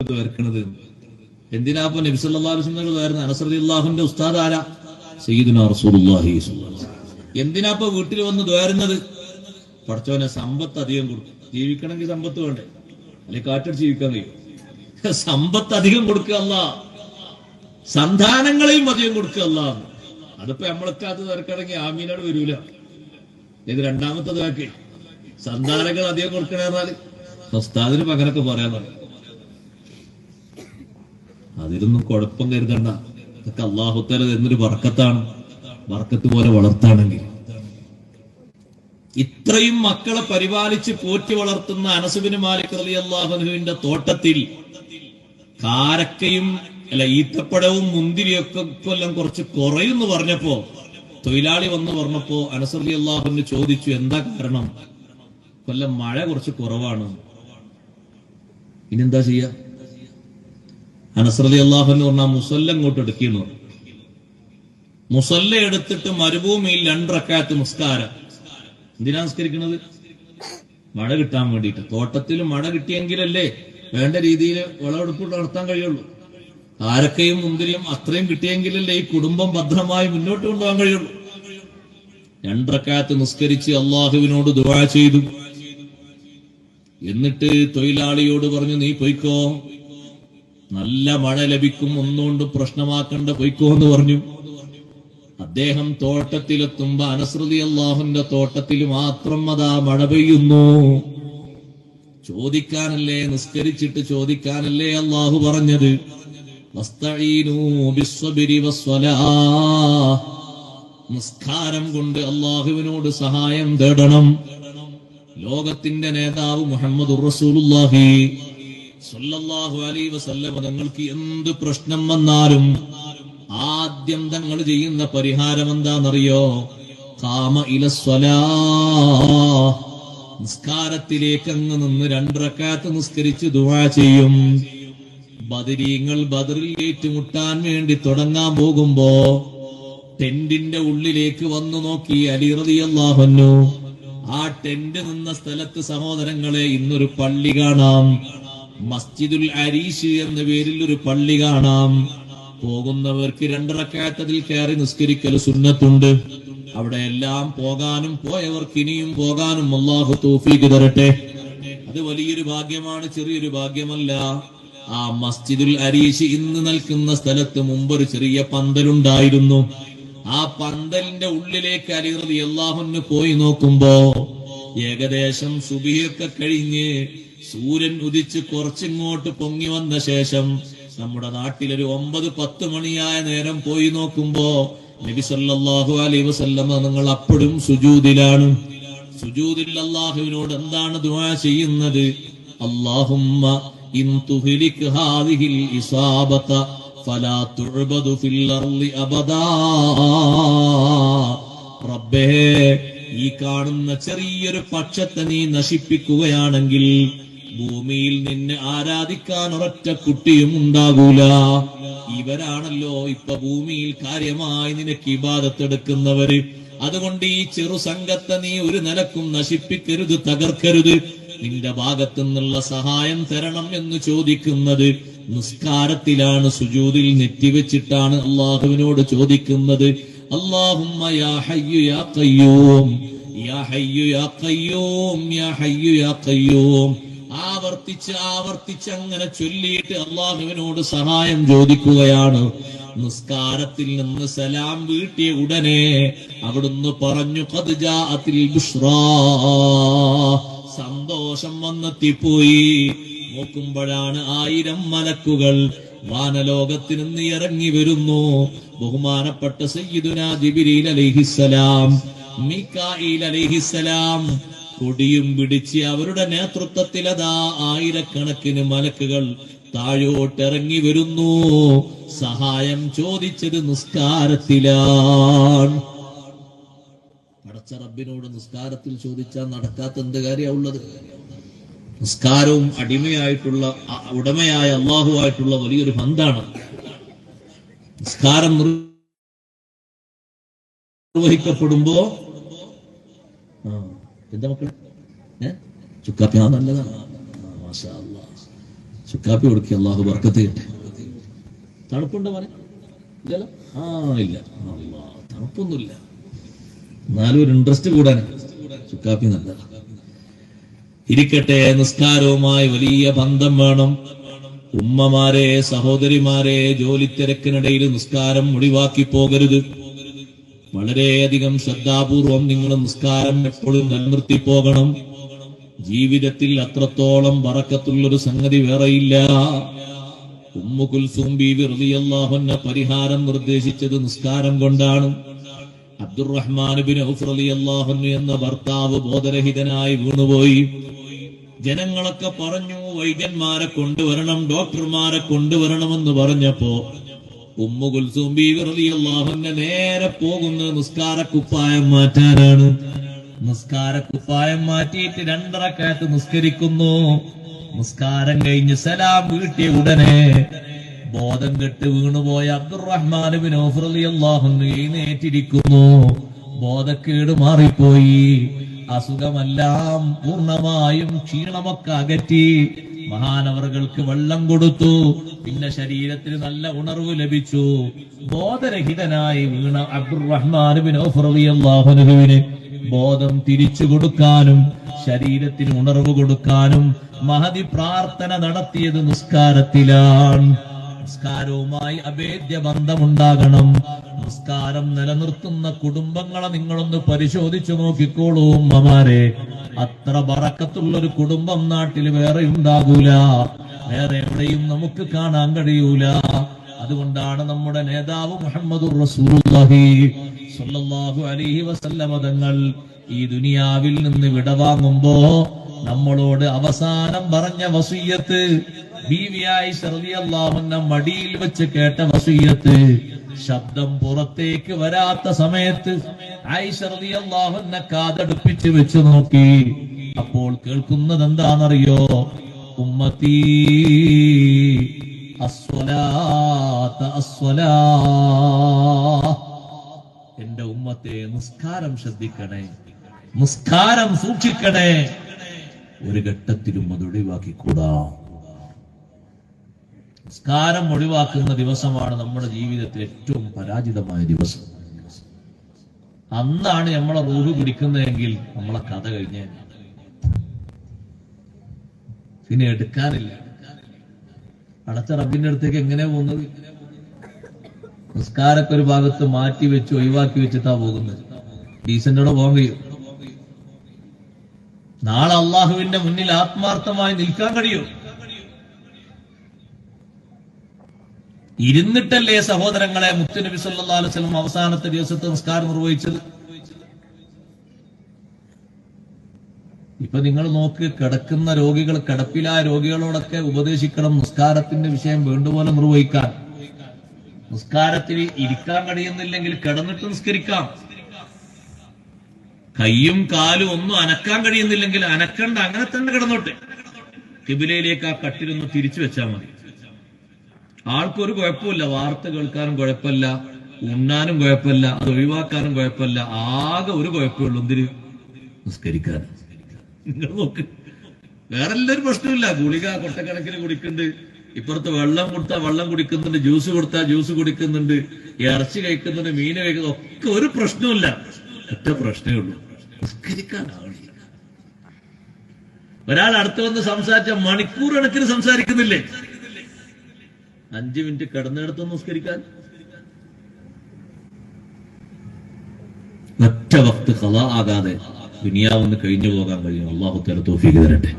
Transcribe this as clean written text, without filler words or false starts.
വരക്കണത് എന്തിനാ? ഇപ്പൊ നബി സല്ലല്ലാഹു അലൈഹി വസല്ലം വരുന്ന അനസ് റളിയല്ലാഹുവിന്റെ ഉസ്താദ് ആരാ? സയ്യിദുനാ റസൂലുള്ളാഹി സ്വല്ലല്ലാഹു അലൈഹി വസല്ലം. എന്തിനാ ഇപ്പൊ വീട്ടിൽ വന്ന് ദ്വാരുന്നത്? പഠിച്ചവനെ സമ്പത്ത് അധികം കൊടുക്കും. ജീവിക്കണമെങ്കിൽ സമ്പത്ത് വേണ്ടേ? അല്ലെങ്കിൽ കാറ്റടിച്ച് ജീവിക്കാൻ കഴിയും? സമ്പത്ത് അധികം കൊടുക്കുക അല്ല, സന്താനങ്ങളെയും അധികം കൊടുക്കുക അല്ല. അതിപ്പോ നമ്മളൊക്കെ അത് തിരക്കടങ്ങി ആമീനോട് വരൂല. ഇത് രണ്ടാമത്തത് ആക്കി സന്താനങ്ങൾ അധികം കൊടുക്കണേന്നാല് ഉസ്താദിന് പകരമൊക്കെ പറയാൻ പറയും. അതിലൊന്നും കുഴപ്പം കരുതണ്ട. ഇതൊക്കെ അല്ലാഹു തആല തരുന്നൊരു ബർക്കത്താണ്. ബർക്കത്ത് പോലെ വളർത്താണെങ്കിൽ ഇത്രയും മക്കളെ പരിപാലിച്ച് പോറ്റി വളർത്തുന്ന അനസ് ബിൻ മാലിക് റളിയല്ലാഹു അൻഹുവിന്റെ തോട്ടത്തിൽ കാരക്കയും ഈത്തപ്പഴവും മുന്തിരിയൊക്കെ കൊല്ലം കുറച്ച് കുറയുമെന്ന് പറഞ്ഞപ്പോ തൊഴിലാളി വന്ന് പറഞ്ഞപ്പോ അനസ് റളിയല്ലാഹു അൻഹു ചോദിച്ചു, എന്താ കാരണം? കൊല്ലം മഴ കുറച്ച് കുറവാണ്. ഇനിയെന്താ ചെയ്യാ? അനസ് റളിയല്ലാഹു അൻഹു പറഞ്ഞാൽ മുസല്ല ഇങ്ങോട്ട് എടുക്കുന്നു. മുസല്ല എടുത്തിട്ട് മരുഭൂമിയിൽ 2 റക്അത്ത് നിസ്കാരം. എന്തിനാ നിസ്കരിക്കുന്നത്? മഴ കിട്ടാൻ വേണ്ടിയിട്ട്. തോട്ടത്തിൽ മഴ കിട്ടിയെങ്കിലല്ലേ വേണ്ട രീതിയിൽ വിളവെടുപ്പ് നടത്താൻ കഴിയുള്ളൂ. കാരക്കയും മുന്തിരിയും അത്രയും കിട്ടിയെങ്കിലല്ലേ ഈ കുടുംബം ഭദ്രമായി മുന്നോട്ട് കൊണ്ടുപോകാൻ കഴിയുള്ളൂ. 2 റക്അത്ത് നിസ്കരിച്ച് അള്ളാഹുവിനോട് ദുആ ചെയ്തു. എന്നിട്ട് തൊഴിലാളിയോട് പറഞ്ഞു, നീ പൊയ്ക്കോ, നല്ല മഴ ലഭിക്കും, ഒന്നുകൊണ്ടും പ്രശ്നമാക്കണ്ട, പൊയ്ക്കോ എന്ന് പറഞ്ഞു. അദ്ദേഹം തോട്ടത്തിലെത്തുമ്പോ അനസ് റളിയല്ലാഹുവിന്റെ തോട്ടത്തിൽ മാത്രം അതാ മഴ പെയ്യുന്നു. ചോദിക്കാനല്ലേ, നിസ്കരിച്ചിട്ട് ചോദിക്കാനല്ലേ അള്ളാഹു പറഞ്ഞത്, വസ്തഈനൂ ബിസ്സബ്രി വസ്സലാഹ്. നിസ്കാരം കൊണ്ട് അള്ളാഹുവിനോട് സഹായം തേടണം. ലോകത്തിന്റെ നേതാവ് മുഹമ്മദുർ റസൂലുള്ളാഹി സ്വല്ലല്ലാഹു അലൈഹി വസല്ലം തങ്ങൾക്ക് എന്ത് പ്രശ്നം വന്നാലും ആദ്യം തങ്ങൾ ചെയ്യുന്ന പരിഹാരം എന്താണെന്നറിയോ? ഖാമ ഇലസ്സലാഹ്. നിസ്കാരത്തിലേക്ക് അങ്ങ് നിന്ന് 2 റക്അത്ത് നിസ്കരിച്ച് ദുആ ചെയ്യും. ബദരീങ്ങൾ ബദറിൽ ഏറ്റുമുട്ടാൻ വേണ്ടി തുടങ്ങാൻ പോകുമ്പോ ടെന്റിന്റെ ഉള്ളിലേക്ക് വന്നു നോക്കി അലി റളിയല്ലാഹു അൻഹു. ആ ടെന്റ് നിന്ന സ്ഥലത്ത് സഹോദരങ്ങളെ ഇന്നൊരു പള്ളി കാണാം. മസ്ജിദുൽ അരീഷ് എന്ന പേരിൽ ഒരു പള്ളി കാണാം. പോകുന്നവർക്ക് 2 റക്അത്ത് അതിൽ കയറി നിസ്കരിക്കൽ സുന്നത്തുണ്ട്. അവിടെ എല്ലാം പോകാനും പോയവർക്ക് ഇനിയും പോകാനും അല്ലാഹു തൗഫീഖ് തരട്ടെ. അത് വലിയൊരു ഭാഗ്യമാണ്, ചെറിയൊരു ഭാഗ്യമല്ല. ആ മസ്ജിദുൽ അരീഷ് ഇന്ന് നിൽക്കുന്ന സ്ഥലത്ത് മുമ്പൊരു ചെറിയ പന്തലുണ്ടായിരുന്നു. ആ പന്തലിന്റെ ഉള്ളിലേക്ക് അലി റളിയല്ലാഹു അൻഹു പോയി നോക്കുമ്പോ ഏകദേശം സുബഹിയൊക്കെ കഴിഞ്ഞ് സൂര്യൻ ഉദിച്ച് കുറച്ചിങ്ങോട്ട് പൊങ്ങി വന്ന ശേഷം നമ്മുടെ നാട്ടിലൊരു 9-10 മണിയായ നേരം പോയി നോക്കുമ്പോ നബി സല്ലല്ലാഹു അലൈഹി വസല്ലം നിങ്ങൾ അപ്പോഴും സുജൂദിലാണ്. സുജൂദിൽ അല്ലാഹുവിനോട് എന്താണ് ദുആ ചെയ്യുന്നത്? അല്ലാഹുമ്മ ഇൻ തുഹ്ലിക് ഹാദിഹിൽ ഇസാബത ഫലാ തുഅബദു ഫിൽ അർളി അബദാ. റബ്ബേ, ഈ കാണുന്ന ചെറിയൊരു പക്ഷത്തെ നീ നശിപ്പിക്കുകയാണെങ്കിൽ ഭൂമിയിൽ നിന്നെ ആരാധിക്കാൻ ഒരൊറ്റ കുട്ടിയും ഉണ്ടാകൂല. ഇവരാണല്ലോ ഇപ്പൊ ഭൂമിയിൽ കാര്യമായി നിനക്ക് ഇബാദത്ത് എടുക്കുന്നവര്. അതുകൊണ്ട് ഈ ചെറു സംഘത്തെ നീ ഒരു നിലക്കും നശിപ്പിക്കരുത്, തകർക്കരുത്. നിന്റെ ഭാഗത്തു നിന്നുള്ള സഹായം തരണം എന്ന് ചോദിക്കുന്നത് നിസ്കാരത്തിലാണ്. സുജൂദിൽ നെറ്റിവെച്ചിട്ടാണ് അള്ളാഹുവിനോട് ചോദിക്കുന്നത്. അല്ലാഹുമ്മ യാ ഹയ്യു യാ ഖയ്യൂം, യാ ഹയ്യു യാ ഖയ്യൂം, യാ ഹയ്യു യാ ഖയ്യൂം. ആവർത്തിച്ച് അങ്ങനെ ചൊല്ലിയിട്ട് അള്ളാഹുവിനോട് സഹായം ചോദിക്കുകയാണ്. നിസ്കാരത്തിൽ നിന്ന് സലാം വീട്ടിയ ഉടനെ അവിടുന്ന് പറഞ്ഞു, ഖദ് ജാഅത്തിൽ ബുശ്റാ. സന്തോഷം വന്നെത്തിപ്പോയി. നോക്കുമ്പോഴാണ് 1000 മലക്കുകൾ വാനലോകത്തിൽ നിന്ന് ഇറങ്ങി വരുന്നു. ബഹുമാനപ്പെട്ട സയ്യിദുനാ ജിബ്രീൽ അലൈഹിസ്സലാം, മീകായിൽ അലൈഹിസ്സലാം കൊടിയും പിടിച്ച് അവരുടെ നേതൃത്വത്തിൽ അതാ 1000കണക്കിന് മലക്കുകൾ താഴോട്ടിറങ്ങി വരുന്നു. സഹായം ചോദിച്ചത് നിസ്കാരത്തിലാണ്. പടച്ച റബ്ബിനോട് നിസ്കാരത്തിൽ ചോദിച്ചാൽ നടക്കാത്ത എന്ത് കാര്യമുള്ളത്? നിസ്കാരവും ഉടമയായ അള്ളാഹുവായിട്ടുള്ള വലിയൊരു ബന്ധാണ്. നിസ്കാരം നിർവഹിക്കപ്പെടുമ്പോ എന്താ മക്കൾ ചുക്കാപ്പി നല്ലതാണ്. മാഷാ അല്ലാഹ്. കാപ്പി കൊടുക്കുക, അള്ളാഹു ബർക്കത്ത് ചെയ്യട്ടെ. തണുപ്പുണ്ടോ മോനെ? ഇല്ലല്ലോ. ഇല്ല, തണുപ്പൊന്നുമില്ല. എന്നാലും ഒരു ഇൻട്രസ്റ്റ് കൂടാൻ ചുക്കാപ്പി നല്ല ഇരിക്കട്ടെ. നിസ്കാരവുമായി വലിയ ബന്ധം വേണം. ഉമ്മമാരെ, സഹോദരിമാരെ, ജോലിത്തിരക്കിനിടയിൽ നിസ്കാരം ഒഴിവാക്കി പോകരുത്. വളരെയധികം ശ്രദ്ധാപൂർവം നിങ്ങൾ നിസ്കാരം എപ്പോഴും നിലനിർത്തി പോകണം. ജീവിതത്തിൽ അത്രത്തോളം ബറക്കത്തുള്ളൊരു സംഗതി വേറെയില്ല. ഉമ്മു കുൽസൂം ബീവി റളിയല്ലാഹു അൻഹ പരിഹാരം നിർദ്ദേശിച്ചത് നിസ്കാരം കൊണ്ടാണ്. അബ്ദുറഹ്മാൻ ബിൻ ഔഫ് റളിയല്ലാഹു അൻഹു എന്ന ഭർത്താവ് ബോധരഹിതനായി വീണുപോയി. ജനങ്ങളൊക്കെ പറഞ്ഞു വൈദ്യന്മാരെ കൊണ്ടുവരണം, ഡോക്ടർമാരെ കൊണ്ടുവരണമെന്ന് പറഞ്ഞപ്പോ ഉമ്മു കുൽസൂം ബീവി റളിയല്ലാഹു അൻഹ നേരെ പോകുന്നത് നിസ്കാരക്കുപ്പായം മാറ്റാനാണ്. നിസ്കാരക്കുപ്പായം മാറ്റിയിട്ട് 2 റക്അത്ത് നിസ്കരിക്കുന്നു. നിസ്കാരം കഴിഞ്ഞ് സലാം വീട്ടിയ ഉടനെ ബോധം കെട്ട് വീണുപോയ അബ്ദുറഹ്മാൻ ബിൻ ഔഫ് റളിയല്ലാഹു അൻഹു എഴുന്നേറ്റിരിക്കുന്നു. ബോധക്കേട് മാറിപ്പോയി. അസുഖമെല്ലാം പൂർണ്ണമായും ക്ഷീണമൊക്കെ അകറ്റി മഹാനവറുകൾക്ക് വെള്ളം കൊടുത്തു. പിന്നെ ശരീരത്തിന് നല്ല ഉണർവ് ലഭിച്ചു. ബോധരഹിതനായി വീണ അബ്ദുറഹ്മാൻ ബിൻ ഔഫ് റളിയല്ലാഹു അൻഹുവിന് ബോധം തിരിച്ചു കൊടുക്കാനും ശരീരത്തിന് ഉണർവ് കൊടുക്കാനും മഹദി പ്രാർത്ഥന നടത്തിയത് നിസ്കാരത്തിലാണ്. നിസ്കാരവുമായി അഭേദ്യ ബന്ധമുണ്ടാകണം. നിസ്കാരം നിലനിർത്തുന്ന കുടുംബങ്ങളെ നിങ്ങളൊന്ന് പരിശോധിച്ചു നോക്കിക്കോളൂ ഉമ്മമാരെ. അത്ര ബറക്കത്തുള്ളൊരു കുടുംബം നാട്ടിൽ വേറെ ഉണ്ടാകൂല, വേറെ എവിടെയും നമുക്ക് കാണാൻ കഴിയൂല. അതുകൊണ്ടാണ് നമ്മുടെ നേതാവ് മുഹമ്മദുർ റസൂലുള്ളാഹി സ്വല്ലല്ലാഹു അലൈഹി വസല്ലമ തങ്ങൾ ഈ ദുനിയാവിൽ നിന്ന് വിടവാങ്ങുമ്പോ നമ്മളോട് അവസാനം പറഞ്ഞ വസിയ്യത്ത്, ബീവി ആയിഷ റളിയല്ലാഹു അൻഹ മടിയിൽ വെച്ച് കേട്ട വസിയ്യത്ത്, ശബ്ദം പുറത്തേക്ക് വരാത്ത സമയത്ത് ആയിഷ റളിയല്ലാഹു അൻഹ കാതടുപ്പിച്ച് വെച്ച് നോക്കി. അപ്പോൾ കേൾക്കുന്നത് എന്താണെന്നറിയോ? ഉമ്മത്തി അസ്വലാത്ത അസ്വലാ, എന്റെ ഉമ്മത്തെ നിസ്കാരം ശ്രദ്ധിക്കണേ, നിസ്കാരം സൂക്ഷിക്കണേ. ഒരു ഘട്ടത്തിലും അത് ഒഴിവാക്കിക്കൂടാ. നിസ്കാരം ഒഴിവാക്കുന്ന ദിവസമാണ് നമ്മുടെ ജീവിതത്തിൽ ഏറ്റവും പരാജിതമായ ദിവസം. അന്നാണ് നമ്മളെ റൂഹ് പിടിക്കുന്നതെങ്കിൽ നമ്മളെ കഥ കഴിഞ്ഞ, പിന്നെ എടുക്കാനില്ല. അടച്ച റബ്ബിന്റെ അടുത്തേക്ക് എങ്ങനെ പോകുന്നത്? നിസ്കാരൊക്കെ ഒരു ഭാഗത്ത് മാറ്റി വെച്ച് ഒഴിവാക്കി വെച്ചിട്ടാ പോകുന്നത്. ഡീസന്റോടെ പോകാൻ കഴിയും? നാളെ അള്ളാഹുവിന്റെ മുന്നിൽ ആത്മാർത്ഥമായി നിൽക്കാൻ കഴിയും? ഇരുന്നിട്ടല്ലേ സഹോദരങ്ങളെ മുത്തുനബി സല്ലല്ലാഹു അലൈഹി വസല്ലം അവസാനത്തെ ദിവസത്തെ നിസ്കാരം നിർവഹിച്ചത്? ഇപ്പൊ നിങ്ങൾ നോക്ക്, കിടക്കുന്ന രോഗികൾ, കിടപ്പിലായ രോഗികളോടൊക്കെ ഉപദേശിക്കണം നിസ്കാരത്തിന്റെ വിഷയം വേണ്ടുപോലെ നിർവഹിക്കാൻ. നിസ്കാരത്തിൽ ഇരിക്കാൻ കഴിയുന്നില്ലെങ്കിൽ കിടന്നിട്ട് നിസ്കരിക്കാം. കയ്യും കാലും ഒന്നും അനക്കാൻ കഴിയുന്നില്ലെങ്കിൽ അനക്കണ്ട, അങ്ങനെ തന്നെ കിടന്നോട്ടെ. കിബിലയിലേക്ക് ആ കട്ടിലൊന്ന് തിരിച്ചു വെച്ചാൽ മതി. ആൾക്കൊരു കുഴപ്പമില്ല, വാർത്ത കേൾക്കാനും കുഴപ്പമില്ല, ഉണ്ണാനും കുഴപ്പമില്ല, അത് ഒഴിവാക്കാനും കുഴപ്പമില്ല. ആകെ ഒരു കുഴപ്പമുള്ളൂ, എന്തിന്? നിസ്കരിക്കാൻ. നിങ്ങൾ നോക്ക്, വേറെ എല്ലാവരും പ്രശ്നമില്ല. ഗുളിക കൊട്ടക്കണക്കിന് കുടിക്കുന്നുണ്ട്, ഇപ്പുറത്ത് വെള്ളം കൊടുത്താൽ വെള്ളം കുടിക്കുന്നുണ്ട്, ജ്യൂസ് കൊടുത്താൽ ജ്യൂസ് കുടിക്കുന്നുണ്ട്, ഇറച്ചി കഴിക്കുന്നുണ്ട്, മീൻ കഴിക്കുന്നു, ഒക്കെ ഒരു പ്രശ്നമില്ല. ഒറ്റ പ്രശ്നമേ ഉള്ളൂ, നിസ്കരിക്കാനാവില്ല. ഒരാൾ അടുത്ത് വന്ന് സംസാരിച്ച മണിക്കൂർ കണക്കിന് സംസാരിക്കുന്നില്ലേ? 5 മിനിറ്റ് കിടന്നിടത്ത് നിസ്കരിക്കാൻ ഒറ്റ വക്ത് ഖളാ ആകാതെ ദുനിയാവൊന്ന് കഴിഞ്ഞു പോകാൻ കഴിയും. അല്ലാഹു തആല തൗഫീഖ് തരട്ടെ.